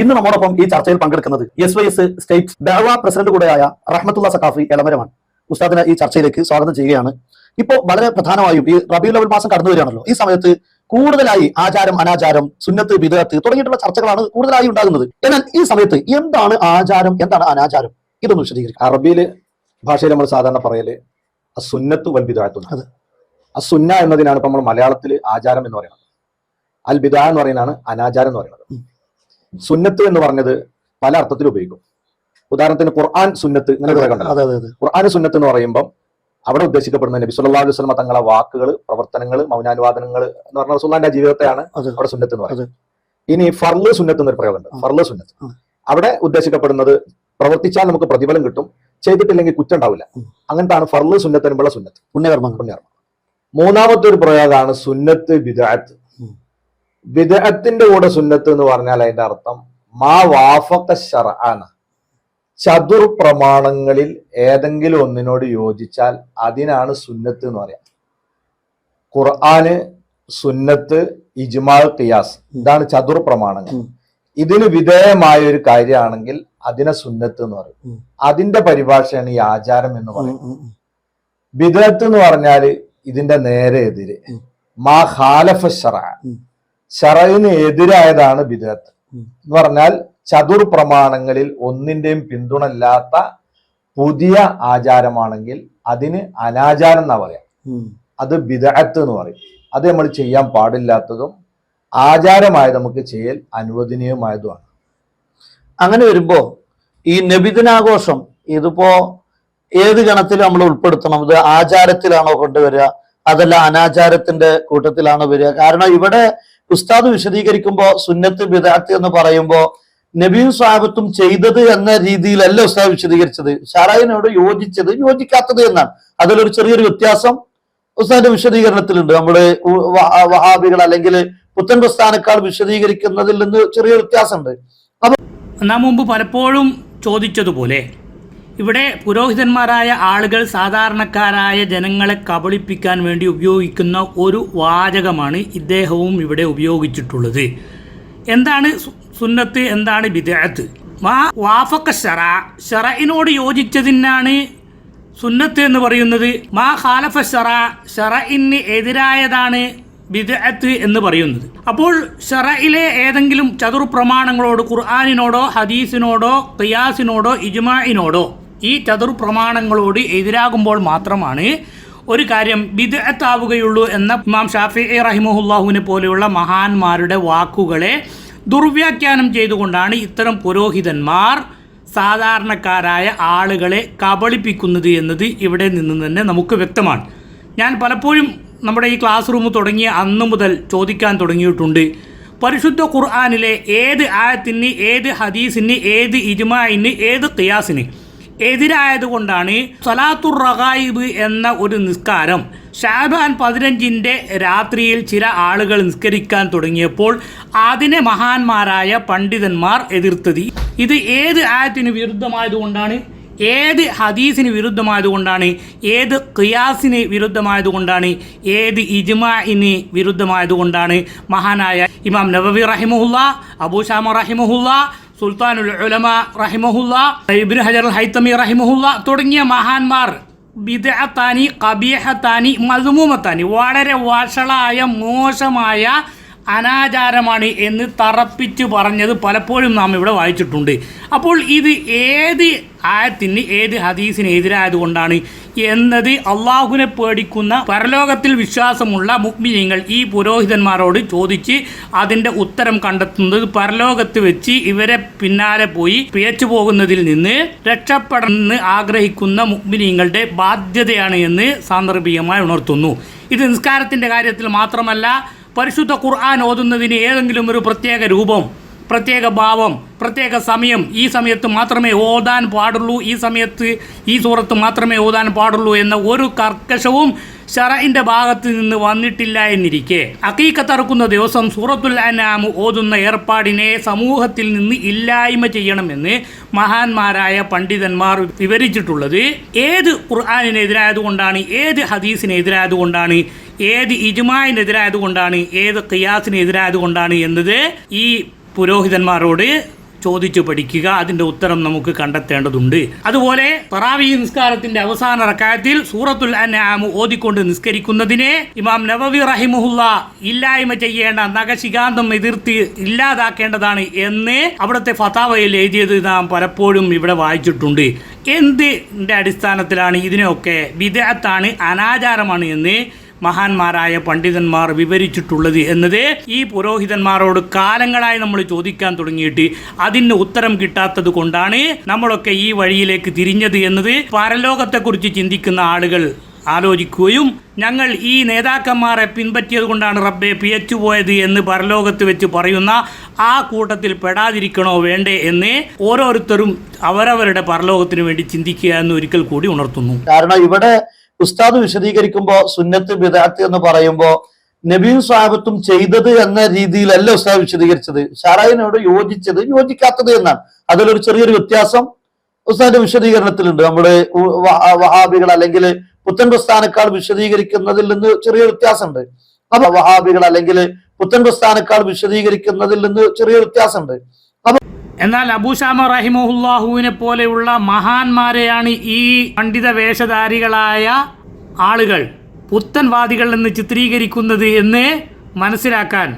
ഇന്ന് നമ്മോടൊപ്പം ഈ ചർച്ചയിൽ പങ്കെടുക്കുന്നത് SYS സ്റ്റേറ്റ് ദഅവ പ്രസിഡന്റ് കൂടെയായ റഹ്മത്തുള്ള സഖാഫി എളമരമാണ്. ഉസ്താദിനെ ഈ ചർച്ചയിലേക്ക് സ്വാഗതം ചെയ്യുകയാണ്. ഇപ്പോൾ വളരെ പ്രധാനമായും ഈ റബീഉൽ അവൽ മാസം കടന്നു വരികയാണല്ലോ. ഈ സമയത്ത് കൂടുതലായി ആചാരം, അനാചാരം, സുന്നത്ത്, ബിദ്അത്ത് തുടങ്ങിയിട്ടുള്ള ചർച്ചകളാണ് കൂടുതലായി ഉണ്ടാകുന്നത്. എന്നാൽ ഈ സമയത്ത് എന്താണ് ആചാരം, എന്താണ് അനാചാരം, ഇതൊന്ന് വിശദീകരിക്കും. അറബിയിൽ ഭാഷയിൽ നമ്മൾ സാധാരണ പറയല് അസുന്നത്തു വൽ ബിദ്അത്തു. അത് അസുന്ന എന്നതിനാണ് ഇപ്പൊ നമ്മൾ മലയാളത്തിൽ ആചാരം എന്ന് പറയുന്നത്. അൽ ബിദ്അ എന്ന് പറയുന്നതാണ് അനാചാരം എന്ന് പറയുന്നത്. സുന്നത്ത് എന്ന് പറഞ്ഞത് പല അർത്ഥത്തിൽ ഉപയോഗിക്കും. ഉദാഹരണത്തിന് ഖുർആൻ സുന്നത്ത്, ഇങ്ങനെ കുറെ കണ്ടല്ലോ. ഖുർആൻ സുന്നത്ത് എന്ന് പറയുമ്പോൾ അവിടെ ഉദ്ദേശിക്കപ്പെടുന്ന നബി സല്ലല്ലാഹു അലൈഹി വസല്ലം തങ്ങളെ വാക്കുകൾ, പ്രവർത്തനങ്ങൾ, മൗനാനുവാദനങ്ങൾ എന്ന് പറഞ്ഞ റസൂലുള്ളാഹിന്റെ ജീവിതത്തെയാണ് അവിടെ സുന്നത്ത് എന്ന് പറയുന്നത്. ഇനി ഫർള് സുന്നത്ത് എന്നൊരു പ്രയോഗമുണ്ട്. ഫർള് സുന്നത്ത് അവിടെ ഉദ്ദേശിക്കപ്പെടുന്നത് പ്രവർത്തിച്ചാൽ നമുക്ക് പ്രതിഫലം കിട്ടും, ചെയ്തിട്ടില്ലെങ്കിൽ കുറ്റം ഉണ്ടാവില്ല. അങ്ങനത്താണ് ഫർള് സുന്നത്ത് എന്നുള്ള സുന്നത്ത്, പുണ്യകർമ്മം. മൂന്നാമത്തെ ഒരു പ്രയോഗമാണ് സുന്നത്ത് ബിദ്അത്ത്. ബിദ്അത്തിന്റെ കൂടെ സുന്നത്ത് എന്ന് പറഞ്ഞാൽ അതിന്റെ അർത്ഥം മാ വാഫഖ ശർഅന, ചതുർ പ്രമാണങ്ങളിൽ ഏതെങ്കിലും ഒന്നിനോട് യോജിച്ചാൽ അതിനാണ് സുന്നത്ത് എന്ന് പറയാം. ഖുർആന്, സുന്നത്ത്, ഇജ്മാ, ഖിയാസ്, ഇതാണ് ചതുർ പ്രമാണങ്ങൾ. ഇതിന് വിധേയമായ ഒരു കാര്യമാണെങ്കിൽ അതിനെ സുന്നത്ത് എന്ന് പറയും. അതിന്റെ പരിഭാഷയാണ് ഈ ആചാരം എന്ന് പറയുന്നത്. ബിദ്അത്ത് എന്ന് പറഞ്ഞാല് ഇതിന്റെ നേരെ എതിര്, മാ ഖാലഫ ശർഅ, ശർഇന് എതിരായതാണ് ബിദ്അത്ത് എന്ന് പറഞ്ഞാൽ ചതുർ പ്രമാണങ്ങളിൽ ഒന്നിന്റെയും പിന്തുണ ഇല്ലാത്ത പുതിയ ആചാരമാണെങ്കിൽ അതിന് അനാചാരം എന്നാ പറയാം. അത് ബിദ്അത്ത് എന്ന് പറയും. അത് നമ്മൾ ചെയ്യാൻ പാടില്ലാത്തതും ആചാരമായത് നമുക്ക് ചെയ്യൽ അനുവദനീയമായതുമാണ്. അങ്ങനെ വരുമ്പോ ഈ നബിദിനാഘോഷം ഇതിപ്പോ ഏത് ഗണത്തിൽ നമ്മൾ ഉൾപ്പെടുത്തണം? ഇത് ആചാരത്തിലാണോ കൊണ്ടുവരിക, അതല്ല അനാചാരത്തിന്റെ കൂട്ടത്തിലാണോ വരിക? കാരണം ഇവിടെ ഉസ്താദ് വിശദീകരിക്കുമ്പോ സുന്നത്ത് ബിദ്അത്ത് എന്ന് പറയുമ്പോ നബിയും സ്വഹാബത്തും ചെയ്തത് എന്ന രീതിയിലല്ല ഉസ്താദ് വിശദീകരിച്ചത്, ശറഅനോട് യോജിച്ചത്, യോജിക്കാത്തത് എന്നാണ്. അതിലൊരു ചെറിയൊരു വ്യത്യാസം ഉസ്താദിന്റെ വിശദീകരണത്തിലുണ്ട്. നമ്മള് വഹാബികൾ അല്ലെങ്കിൽ പുത്തൻ പ്രസ്ഥാനക്കാർ വിശദീകരിക്കുന്നതിൽ നിന്ന് ചെറിയ വ്യത്യാസമുണ്ട്. അപ്പൊ നാം മുമ്പ് പലപ്പോഴും ചോദിച്ചതുപോലെ ഇവിടെ പുരോഹിതന്മാരായ ആളുകൾ സാധാരണക്കാരായ ജനങ്ങളെ കബളിപ്പിക്കാൻ വേണ്ടി ഉപയോഗിക്കുന്ന ഒരു വാചകമാണ് ഇദ്ദേഹവും ഇവിടെ ഉപയോഗിച്ചിട്ടുള്ളത്. എന്താണ് സുന്നത്ത്, എന്താണ് ബിദ്അത്ത്? വാഫഖ ശറഅ, ശറഇനോട് യോജിച്ചതിനാണ് സുന്നത്ത് എന്ന് പറയുന്നത്. മാ ഖാലഫ ശറഅ, ശറഇന് എതിരായതാണ് ബിദ്അത്ത് എന്ന് പറയുന്നത്. അപ്പോൾ ശറഇലെ ഏതെങ്കിലും ചതുർ പ്രമാണങ്ങളോട്, ഖുർആനിനോടോ ഹദീസിനോടോ ഖിയാസിനോടോ ഇജ്മാഇനോടോ, ഈ ചതുർ പ്രമാണങ്ങളോട് എതിരാകുമ്പോൾ മാത്രമാണ് ഒരു കാര്യം ബിദ്അത്ത് ആവുകയുള്ളൂ എന്ന ഇമാം ഷാഫിഈ റഹിമഹുല്ലാഹുവിനെ പോലെയുള്ള മഹാന്മാരുടെ വാക്കുകളെ ദുർവ്യാഖ്യാനം ചെയ്തുകൊണ്ടാണ് ഇത്തരം പുരോഹിതന്മാർ സാധാരണക്കാരായ ആളുകളെ കബളിപ്പിക്കുന്നത് എന്നത് ഇവിടെ നിന്ന് തന്നെ നമുക്ക് വ്യക്തമാണ്. ഞാൻ പലപ്പോഴും നമ്മുടെ ഈ ക്ലാസ് റൂം തുടങ്ങിയ അന്നു മുതൽ ചോദിക്കാൻ തുടങ്ങിയിട്ടുണ്ട്, പരിശുദ്ധ ഖുർആനിലെ ഏത് ആയത്തിന്, ഏത് ഹദീസിന്, ഏത് ഇജ്മാഇന്, ഏത് ഖിയാസിന് എതിരായതുകൊണ്ടാണ് സലാത്തുർ റഗായിബ് എന്ന ഒരു നിസ്കാരം ഷാബാൻ 15-ന്റെ രാത്രിയിൽ ചില ആളുകൾ നിസ്കരിക്കാൻ തുടങ്ങിയപ്പോൾ അതിനെ മഹാന്മാരായ പണ്ഡിതന്മാർ എതിർത്തത്? ഇത് ഏത് ആയത്തിന് വിരുദ്ധമായതുകൊണ്ടാണ്? ഏത് ഹദീസിന് വിരുദ്ധമായതുകൊണ്ടാണ്? ഏത് ഖിയാസിന് വിരുദ്ധമായതുകൊണ്ടാണ്? ഏത് ഇജ്മാഇന് വിരുദ്ധമായതുകൊണ്ടാണ്? മഹാനായ ഇമാം നവവി റഹിമഹുല്ലാ, അബൂ ശാമ റഹിമഹുല്ലാ, സുൽത്താനുൽ ഉലമ റഹിമഹുല്ലാ, ഇബ്നു ഹജർ അൽ ഹൈതമി റഹിമഹുല്ലാ തുടങ്ങിയ മഹാന്മാർ ബിദ്അത്താനി ഖബീഹത്താനി മദ്മൂമത്താനി, വളരെ വഷളായ മോശമായ അനാചാരമാണ് എന്ന് തറപ്പിച്ച് പറഞ്ഞത് പലപ്പോഴും നാം ഇവിടെ വായിച്ചിട്ടുണ്ട്. അപ്പോൾ ഇത് ഏത് ആയത്തിന്, ഏത് ഹദീസിന് എതിരായതുകൊണ്ടാണ് എന്നത് അള്ളാഹുവിനെ പേടിക്കുന്ന പരലോകത്തിൽ വിശ്വാസമുള്ള മുഅ്മിനീങ്ങൾ ഈ പുരോഹിതന്മാരോട് ചോദിച്ച് അതിൻ്റെ ഉത്തരം കണ്ടെത്തുന്നത് പരലോകത്ത് വെച്ച് ഇവരെ പിന്നാലെ പോയി പിഴച്ചു പോകുന്നതിൽ നിന്ന് രക്ഷപ്പെടണമെന്ന് ആഗ്രഹിക്കുന്ന മുഅ്മിനീങ്ങളുടെ ബാധ്യതയാണ് എന്ന് സാന്ദർഭികമായി ഉണർത്തുന്നു. ഇത് നിസ്കാരത്തിൻ്റെ കാര്യത്തിൽ മാത്രമല്ല, പരിശുദ്ധ ഖുർആൻ ഓതുന്നതിന് ഏതെങ്കിലും ഒരു പ്രത്യേക രൂപം, പ്രത്യേക ഭാവം, പ്രത്യേക സമയം, ഈ സമയത്ത് മാത്രമേ ഓതാൻ പാടുള്ളൂ, ഈ സമയത്ത് ഈ സൂറത്ത് മാത്രമേ ഓതാൻ പാടുള്ളൂ എന്ന ഒരു കർക്കശവും ശറഇന്റെ ഭാഗത്ത് നിന്ന് വന്നിട്ടില്ല എന്നിരിക്കെ അഖീഖത്ത് അറുക്കുന്ന ദിവസം സൂറത്തുൽ അൻആം ഓതുന്ന ഏർപ്പാടിനെ സമൂഹത്തിൽ നിന്ന് ഇല്ലായ്മ ചെയ്യണമെന്ന് മഹാന്മാരായ പണ്ഡിതന്മാർ വിവരിച്ചിട്ടുള്ളത് ഏത് ഖുർആനിനെതിരായതുകൊണ്ടാണ്, ഏത് ഹദീസിനെതിരായതുകൊണ്ടാണ്, ഏത് ഇജ്മാഇനെതിരായതുകൊണ്ടാണ്, ഏത് ഖിയാസിനെതിരായതുകൊണ്ടാണ് എന്നത് ഈ പുരോഹിതന്മാരോട് ചോദിച്ചു പഠിക്കുക, അതിൻ്റെ ഉത്തരം നമുക്ക് കണ്ടെത്തേണ്ടതുണ്ട്. അതുപോലെ തറാവീഹ് നിസ്കാരത്തിന്റെ അവസാന റക്അത്തിൽ സൂറത്തുൽ അൻആം ഓതിക്കൊണ്ട് നിസ്കരിക്കുന്നതിനെ ഇമാം നവവി റഹിമഹുല്ല ഇല്ലായ്മ ചെയ്യേണ്ട, നഖശികാന്തം എതിർത്ത് ഇല്ലാതാക്കേണ്ടതാണ് എന്ന് അവിടുത്തെ ഫതാവയിൽ എഴുതിയത് നാം പലപ്പോഴും ഇവിടെ വായിച്ചിട്ടുണ്ട്. എന്തിൻ്റെ അടിസ്ഥാനത്തിലാണ് ഇതിനെയൊക്കെ ബിദ്അത്താണ്, അനാചാരമാണ് എന്ന് മഹാന്മാരായ പണ്ഡിതന്മാർ വിവരിച്ചിട്ടുള്ളത് എന്നത് ഈ പുരോഹിതന്മാരോട് കാലങ്ങളായി നമ്മൾ ചോദിക്കാൻ തുടങ്ങിയിട്ട് അതിന് ഉത്തരം കിട്ടാത്തത് കൊണ്ടാണ് നമ്മളൊക്കെ ഈ വഴിയിലേക്ക് തിരിഞ്ഞത് എന്നത് പരലോകത്തെക്കുറിച്ച് ചിന്തിക്കുന്ന ആളുകൾ ആലോചിക്കുകയും ഞങ്ങൾ ഈ നേതാക്കന്മാരെ പിൻപറ്റിയത് കൊണ്ടാണ് റബ്ബെ പിയച്ചുപോയത് എന്ന് പരലോകത്ത് വെച്ച് പറയുന്ന ആ കൂട്ടത്തിൽ പെടാതിരിക്കണോ വേണ്ടേ എന്ന് ഓരോരുത്തരും അവരവരുടെ പരലോകത്തിന് വേണ്ടി ചിന്തിക്കുക എന്ന് ഒരിക്കൽ കൂടി ഉണർത്തുന്നു. കാരണം ഇവിടെ ഉസ്താദ് വിശദീകരിക്കുമ്പോ സുന്നത്ത് ബിദഅത്ത് എന്ന് പറയുമ്പോ നബിയും സ്വഹാബത്തും ചെയ്തത് എന്ന രീതിയിലല്ല ഉസ്താദ് വിശദീകരിച്ചത്, ഷറഈനോട് യോജിച്ചത് യോജിക്കാത്തത് എന്നാണ്. അതിലൊരു ചെറിയൊരു വ്യത്യാസം ഉസ്താദിന്റെ വിശദീകരണത്തിലുണ്ട്. നമ്മുടെ വഹാബികൾ അല്ലെങ്കിൽ പുത്തൻ പ്രസ്ഥാനക്കാൾ വിശദീകരിക്കുന്നതിൽ നിന്ന് ചെറിയ വ്യത്യാസമുണ്ട്. അപ്പൊ വഹാബികൾ അല്ലെങ്കിൽ പുത്തൻ പ്രസ്ഥാനക്കാൾ വിശദീകരിക്കുന്നതിൽ നിന്ന് ചെറിയ വ്യത്യാസമുണ്ട്. എന്നാൽ അബൂ ശാമ റഹിമഹുല്ലാഹുവിനെ പോലെയുള്ള മഹാന്മാരെയാണ് ഈ പണ്ഡിത വേഷധാരികളായ ആളുകൾ പുത്തൻവാദികൾ എന്ന് ചിത്രീകരിക്കുന്നത് എന്ന് മനസ്സിലാക്കാൻ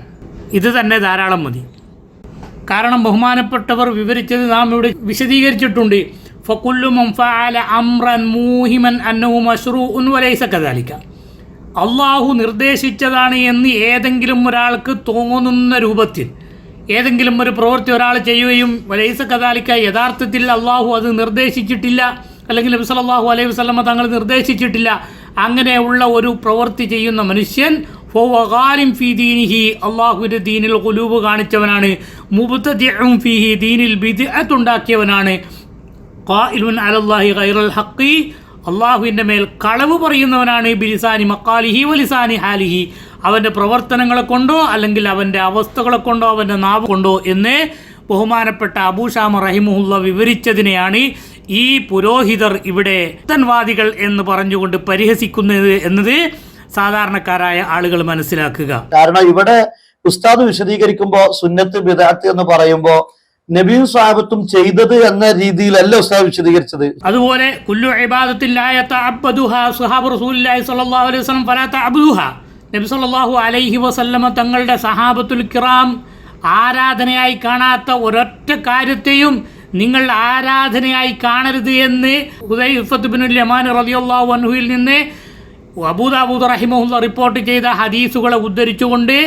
ഇത് തന്നെ ധാരാളം മതി. കാരണം ബഹുമാനപ്പെട്ടവർ വിവരിച്ചത് നാം ഇവിടെ വിശദീകരിച്ചിട്ടുണ്ട്. ഫകുല്ലു മൻ ഫഅല അംറൻ മൂഹിമൻ അന്നഹു മശ്റൂഉൻ വലൈസ കദാലിക. അള്ളാഹു നിർദ്ദേശിച്ചതാണ് എന്ന് ഏതെങ്കിലും ഒരാൾക്ക് തോന്നുന്ന രൂപത്തിൽ ഏതെങ്കിലും ഒരു പ്രവൃത്തി ഒരാൾ ചെയ്യുകയും വലൈസ കദാലിക യഥാർത്ഥത്തിൽ അള്ളാഹു അത് നിർദ്ദേശിച്ചിട്ടില്ല, അല്ലെങ്കിൽ നബി സല്ലല്ലാഹു അലൈഹി വസല്ലമ തങ്ങൾ നിർദ്ദേശിച്ചിട്ടില്ല, അങ്ങനെയുള്ള ഒരു പ്രവൃത്തി ചെയ്യുന്ന മനുഷ്യൻ ഫവഗാലിം ഫീ ദീനിഹി, അള്ളാഹുവിൻ്റെ ദീനിൽ ഖുലൂബ് കാണിച്ചവനാണ്, മുബ്തദിഉൻ ഫീഹി, ദീനിൽ ബിദ്അത്ത് ഉണ്ടാക്കിയവനാണ്, ഖായിലുൻ അലല്ലാഹി ഗൈറൽ ഹഖി, അള്ളാഹുവിൻ്റെ മേൽ കളവ് പറയുന്നവനാണ്, ബിലിസാനി മഖാലിഹി വലിസാനി ഹാലിഹി, അവൻ്റെ പ്രവർത്തനങ്ങളെ കൊണ്ടോ അല്ലെങ്കിൽ അവൻ്റെ അവസ്ഥകളെ കൊണ്ടോ അവൻ്റെ നാവ് കൊണ്ടോ എന്ന് ബഹുമാനപ്പെട്ട അബൂ ശാമ റഹിമഹുല്ല വിവരിച്ചതിനെയാണ് ഈ പുരോഹിതർ ഇവിടെ പുത്തൻവാദികൾ എന്ന് പറഞ്ഞുകൊണ്ട് പരിഹസിക്കുന്നത് എന്നത് സാധാരണക്കാരായ ആളുകൾ മനസ്സിലാക്കുക. കാരണം ഇവിടെ ഉസ്താദ് വിശദീകരിക്കുമ്പോ സുന്നത്ത് ബിദഅത്ത് എന്ന് പറയുമ്പോ നബിയും സ്വഹാബത്തും ചെയ്തത് എന്ന രീതിയിലല്ല ഉസ്താദ് വിശദീകരിച്ചത്. അതുപോലെ കുല്ലു ഇബാദത്തിൻ ലാ യതഅബ്ബദുഹാ സ്വഹാബു റസൂലുള്ളാഹി സ്വല്ലല്ലാഹു അലൈഹി വസല്ലം ഫലാ തഅബ്ദുഹാ, നബി സല്ലല്ലാഹു അലൈഹി വസല്ലമ തങ്ങളുടെ സഹാബത്തുൽ കിറാം ആരാധനയായി കാണാത്ത ഒരൊറ്റ കാര്യത്തെയും നിങ്ങൾ ആരാധനയായി കാണരുത് എന്ന് ഹുദൈഫത്ത് ഇബ്നുൽ യമാൻ റളിയല്ലാഹു അൻഹുവിൽ നിന്ന് അബൂ ദാവൂദ് റഹിമഹുല്ല റിപ്പോർട്ട് ചെയ്ത ഹദീസുകളെ ഉദ്ധരിച്ചുകൊണ്ട്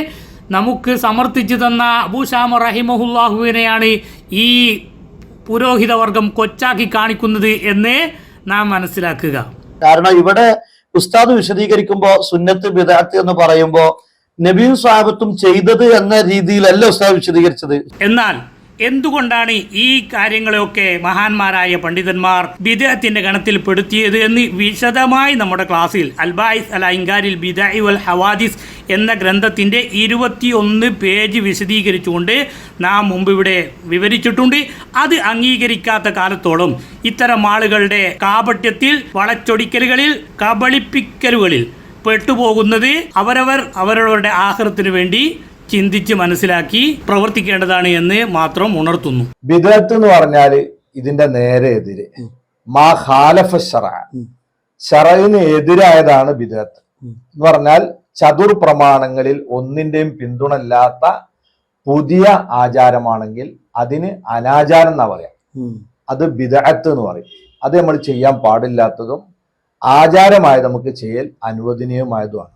നമുക്ക് സമർത്ഥിച്ചു തന്ന അബൂ ശാമ റഹിമഹുല്ലാഹുവിനെയാണ് ഈ പുരോഹിതവർഗം കൊച്ചാക്കി കാണിക്കുന്നത് എന്ന് നാം മനസ്സിലാക്കുക. കാരണം ഇവിടെ ഉസ്താദ് വിശദീകരിക്കുമ്പോ സുന്നത്ത് ബിദഅത്ത് എന്ന് പറയുമ്പോ നബിയും സ്വഹാബത്തും ചെയ്തത് എന്ന രീതിയിലല്ല ഉസ്താദ് വിശദീകരിച്ചത്. എന്നാൽ എന്തുകൊണ്ടാണ് ഈ കാര്യങ്ങളെയൊക്കെ മഹാന്മാരായ പണ്ഡിതന്മാർ ബിദ്അത്തിന്റെ ഗണത്തിൽ പെടുത്തിയത് എന്ന് വിശദമായി നമ്മുടെ ക്ലാസ്സിൽ അൽബായിസ് അല ഇൻകാരിൽ ബിദഅഇ വൽ ഹവാദിസ് എന്ന ഗ്രന്ഥത്തിൻ്റെ 21 പേജ് വിശദീകരിച്ചുകൊണ്ട് നാം മുമ്പ് ഇവിടെ വിവരിച്ചിട്ടുണ്ട്. അത് അംഗീകരിക്കാത്ത കാലത്തോളം ഇത്തരം ആളുകളുടെ കാപട്യത്തിൽ, വളച്ചൊടിക്കലുകളിൽ, കബളിപ്പിക്കലുകളിൽ പെട്ടുപോകുന്നത് അവരവരുടെ ആഖിറത്തിന് വേണ്ടി ചിന്തിച്ച് മനസ്സിലാക്കി പ്രവർത്തിക്കേണ്ടതാണ് എന്ന് മാത്രം ഉണർത്തുന്നു. ബിദ്അത്ത് എന്ന് പറഞ്ഞാല് ഇതിന്റെ നേരെ എതിര് മാ ഖാലഫ ശറഅ, ശറഇന് എതിരായതാണ് ബിദ്അത്ത് എന്ന് പറഞ്ഞാൽ ചതുർ പ്രമാണങ്ങളിൽ ഒന്നിന്റെയും പിന്തുണയില്ലാത്ത പുതിയ ആചാരമാണെങ്കിൽ അതിന് അനാചാരം എന്നാ പറയാം. അത് ബിദ്അത്ത് എന്ന് പറയും. അത് നമ്മൾ ചെയ്യാൻ പാടില്ലാത്തതും ആചാരമായി നമുക്ക് ചെയ്യൽ അനുവദനീയമായതുമാണ്.